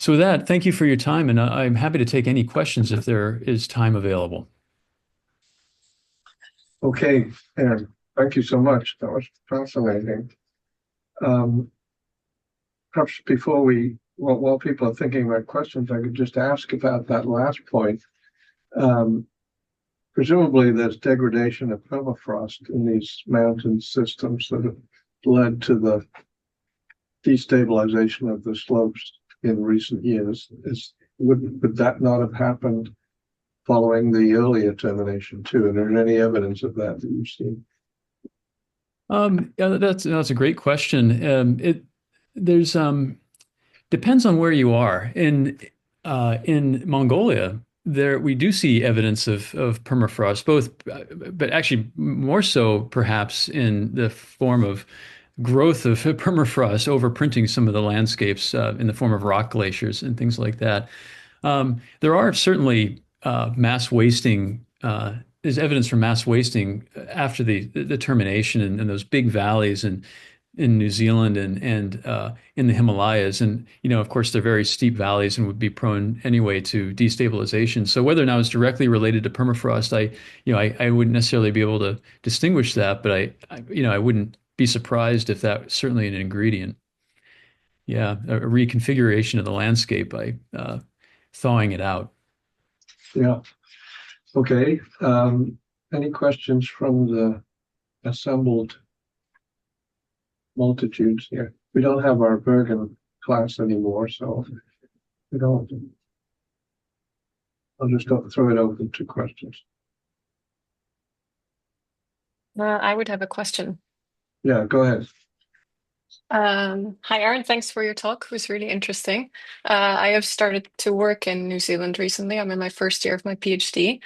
So with that, thank you for your time, and I'm happy to take any questions if there is time available. Okay, and thank you so much. That was fascinating. Um, Perhaps before while people are thinking about questions, I could just ask about that last point. Um, Presumably, there's degradation of permafrost in these mountain systems that have led to the destabilization of the slopes in recent years. Would that not have happened following the earlier termination too? And is there any evidence of that you've seen? Yeah, that's a great question. It there's depends on where you are. In Mongolia, there we do see evidence of permafrost, both, but actually more so perhaps in the form of growth of permafrost overprinting some of the landscapes in the form of rock glaciers and things like that. There are certainly mass wasting. There's evidence for mass wasting after the termination and those big valleys in New Zealand and in the Himalayas. And of course, they're very steep valleys and would be prone anyway to destabilization. So whether or not it's directly related to permafrost, I wouldn't necessarily be able to distinguish that, but I wouldn't be surprised if that was certainly an ingredient. Yeah, a reconfiguration of the landscape by thawing it out. Yeah. Okay. Any questions from the assembled multitudes here? We don't have our Bergen class anymore, so we don't. I'll just throw it open to questions. I would have a question. Yeah, go ahead. Hi, Aaron. Thanks for your talk. It was really interesting. I have started to work in New Zealand recently. I'm in my first year of my PhD.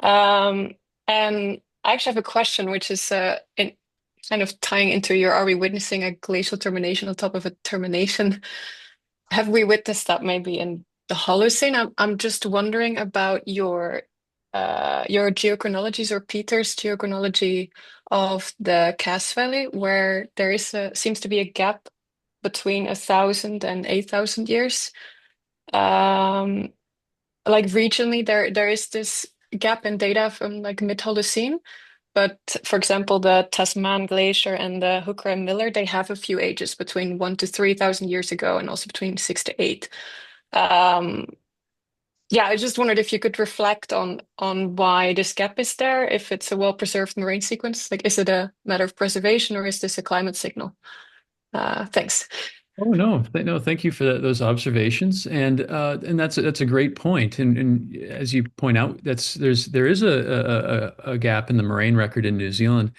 And I actually have a question, which is kind of tying into your, are we witnessing a glacial termination on top of a termination? Have we witnessed that maybe in the Holocene? I'm just wondering about your geochronologies or Peter's geochronology of the Cass Valley, where there seems to be a gap between 1,000 and 8,000 years. Um, like regionally, there is this gap in data from like mid-Holocene. But for example, the Tasman Glacier and the Hooker and Miller, they have a few ages between 1 to 3,000 years ago, and also between 6 to 8. Um, yeah, I just wondered if you could reflect on why this gap is there, if it's a well-preserved marine sequence. Like, is it a matter of preservation or is this a climate signal? Thanks. Oh no, thank you for those observations, and that's a great point. And as you point out, there is a gap in the moraine record in New Zealand,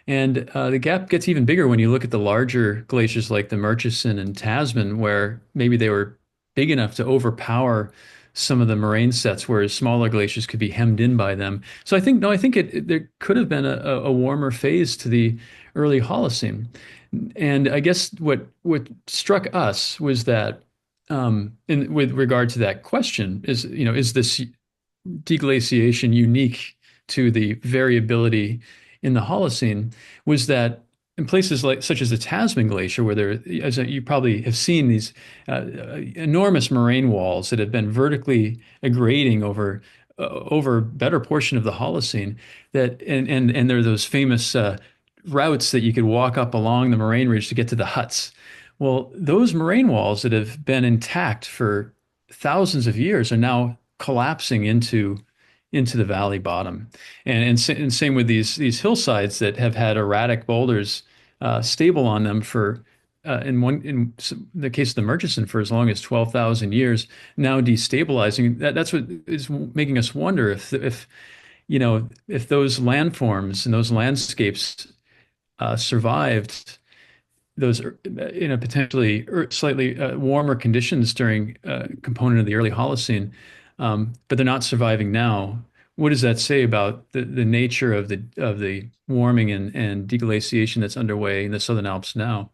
and the gap gets even bigger when you look at the larger glaciers like the Murchison and Tasman, where maybe they were big enough to overpower some of the moraine sets, whereas smaller glaciers could be hemmed in by them. So I think there could have been a warmer phase to the early Holocene. And I guess what struck us was that, with regard to that question, is this deglaciation unique to the variability in the Holocene? Was that in places like such as the Tasman Glacier, where you probably have seen these enormous moraine walls that have been vertically aggrading over better portion of the Holocene, and there are those famous routes that you could walk up along the moraine ridge to get to the huts. Well, those moraine walls that have been intact for thousands of years are now collapsing into the valley bottom, and same with these hillsides that have had erratic boulders stable on them for in the case of the Murchison for as long as 12,000 years, now destabilizing. That's what is making us wonder if those landforms and those landscapes survived those potentially slightly warmer conditions during component of the early Holocene, but they're not surviving now. What does that say about the nature of the warming and deglaciation that's underway in the Southern Alps now?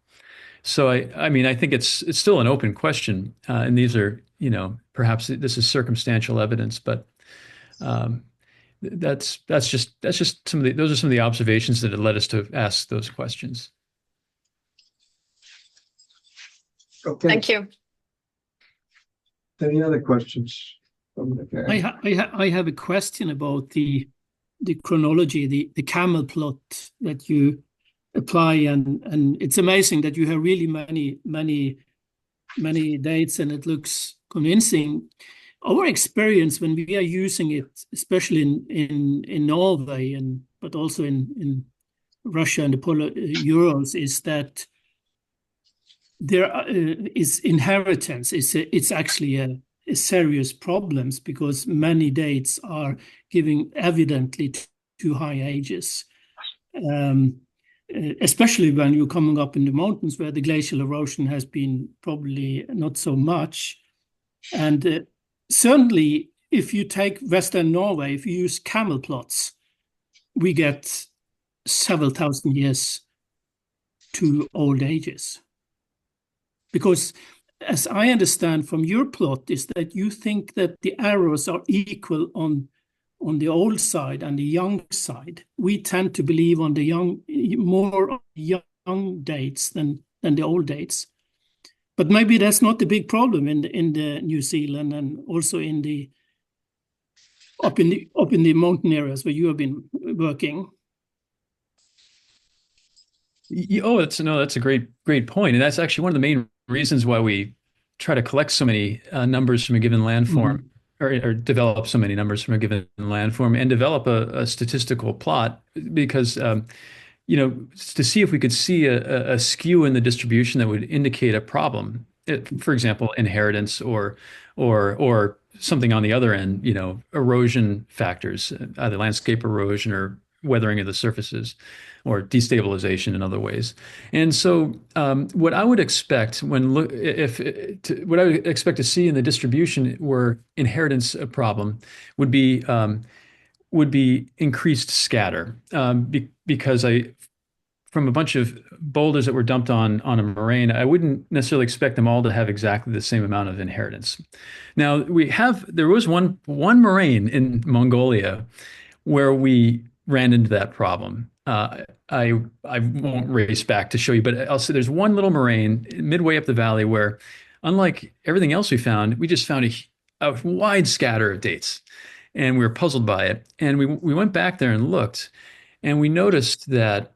So I mean I think it's still an open question, and these are perhaps this is circumstantial evidence, but um, that's just those are some of the observations that have led us to ask those questions. Okay. Thank you. Any other questions from the gang? I have a question about the chronology, the camel plot that you apply, and it's amazing that you have really many dates, and it looks convincing. Our experience when we are using it, especially in Norway but also in Russia and the polar Urals, is that there is inheritance. It's actually a serious problems because many dates are giving evidently too high ages, especially when you're coming up in the mountains where the glacial erosion has been probably not so much. And certainly, if you take Western Norway, if you use camel plots, we get several thousand years to old ages. Because as I understand from your plot, is that you think that the arrows are equal on the old side and the young side. We tend to believe on the more young dates than the old dates. But maybe that's not the big problem in the New Zealand and also up in the mountain areas where you have been working. That's a great point, and that's actually one of the main reasons why we try to collect so many numbers from a given landform, or develop so many numbers from a given landform, and develop a statistical plot, because to see if we could see a skew in the distribution that would indicate a problem. For example, inheritance or something on the other end, erosion factors, either landscape erosion or weathering of the surfaces, or destabilization in other ways. And so, what I would expect what I would expect to see in the distribution were inheritance a problem would be increased scatter, because from a bunch of boulders that were dumped on a moraine, I wouldn't necessarily expect them all to have exactly the same amount of inheritance. Now there was one moraine in Mongolia where we ran into that problem. I won't race back to show you, but I'll say there's one little moraine midway up the valley where, unlike everything else we found, we just found a wide scatter of dates, and we were puzzled by it. And we went back there and looked, and we noticed that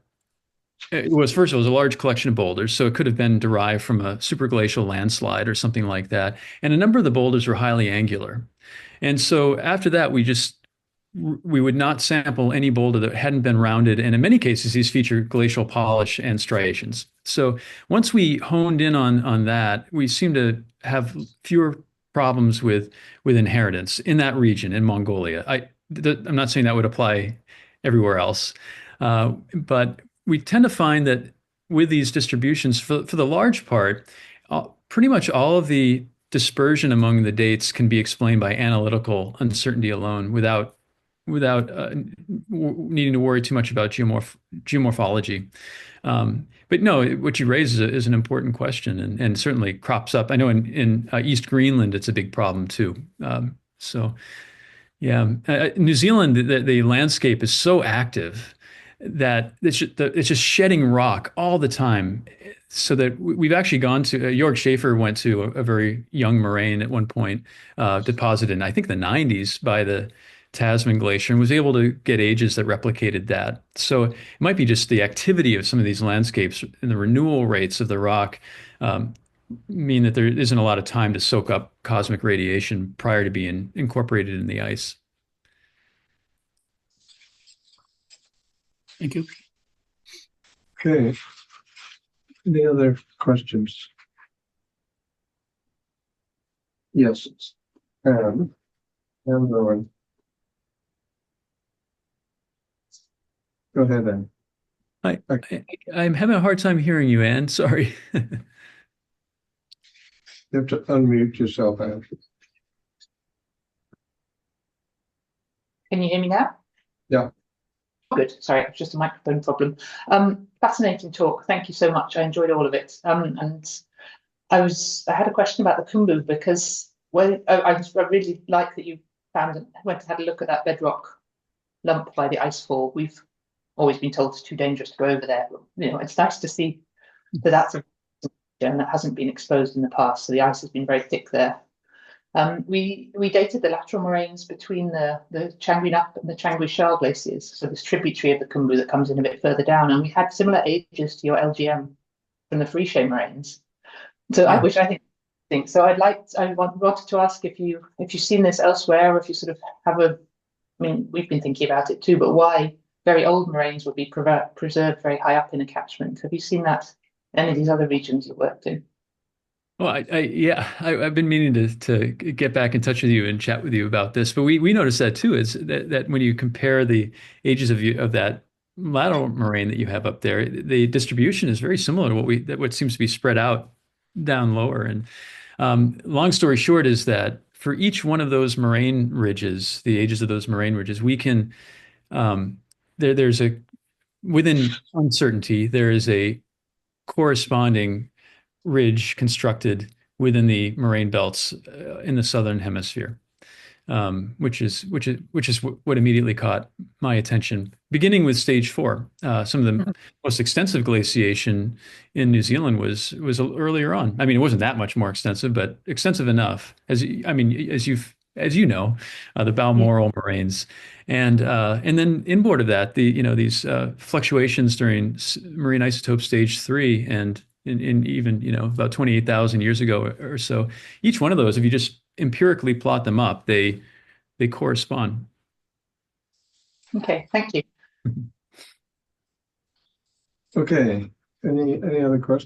it was a large collection of boulders, so it could have been derived from a superglacial landslide or something like that. And a number of the boulders were highly angular. And so after that, we would not sample any boulder that hadn't been rounded, and in many cases, these feature glacial polish and striations. So once we honed in on that, we seemed to have fewer problems with inheritance in that region in Mongolia. I'm not saying that would apply everywhere else, but we tend to find that with these distributions, for the large part, pretty much all of the dispersion among the dates can be explained by analytical uncertainty alone, without needing to worry too much about geomorphology. But no, what you raise is an important question, and certainly crops up. I know in East Greenland, it's a big problem too. So yeah, New Zealand, the landscape is so active that it's just shedding rock all the time. So that we've actually gone to, Jörg Schaefer went to a very young moraine at one point, deposited in, I think, the 90s by the Tasman Glacier, and was able to get ages that replicated that. So it might be just the activity of some of these landscapes and the renewal rates of the rock mean that there isn't a lot of time to soak up cosmic radiation prior to being incorporated in the ice. Thank you. Okay. Any other questions? Yes. And Rowan. Go ahead, Anne. I'm having a hard time hearing you, Anne. Sorry. You have to unmute yourself, Anne. Can you hear me now? Yeah. Good. Sorry, it was just a microphone problem. Fascinating talk. Thank you so much. I enjoyed all of it. And I had a question about the Kumbu, because I really like that you went and had a look at that bedrock lump by the icefall. We've always been told it's too dangerous to go over there. It's nice to see that that's a region that hasn't been exposed in the past. So the ice has been very thick there. We dated the lateral moraines between the Changui Nup and the Changui Shar glaciers, so this tributary of the Khumbu that comes in a bit further down, and we had similar ages to your LGM from the Friche moraines. So Yeah. which I think so. Wanted to ask if you've seen this elsewhere, or if you sort of have a. I mean, we've been thinking about it too, but why very old moraines would be preserved very high up in a catchment? Have you seen that in any of these other regions you've worked in? Well, I've been meaning to get back in touch with you and chat with you about this, but we noticed that too. Is that when you compare the ages of that lateral moraine that you have up there, the distribution is very similar to what seems to be spread out down lower. And long story short is that for each one of those moraine ridges, the ages of those moraine ridges, we can there's a within uncertainty there is a corresponding ridge constructed within the moraine belts in the southern hemisphere, which is what immediately caught my attention. Beginning with stage 4, some of the most extensive glaciation in New Zealand was earlier on. I mean, it wasn't that much more extensive, but extensive enough. As you know, the Balmoral moraines, and then inboard of that, these fluctuations during marine isotope stage 3 and in even about 28,000 years ago or so. Each one of those, if you just empirically plot them up, they correspond. Okay, thank you. Okay, any other questions?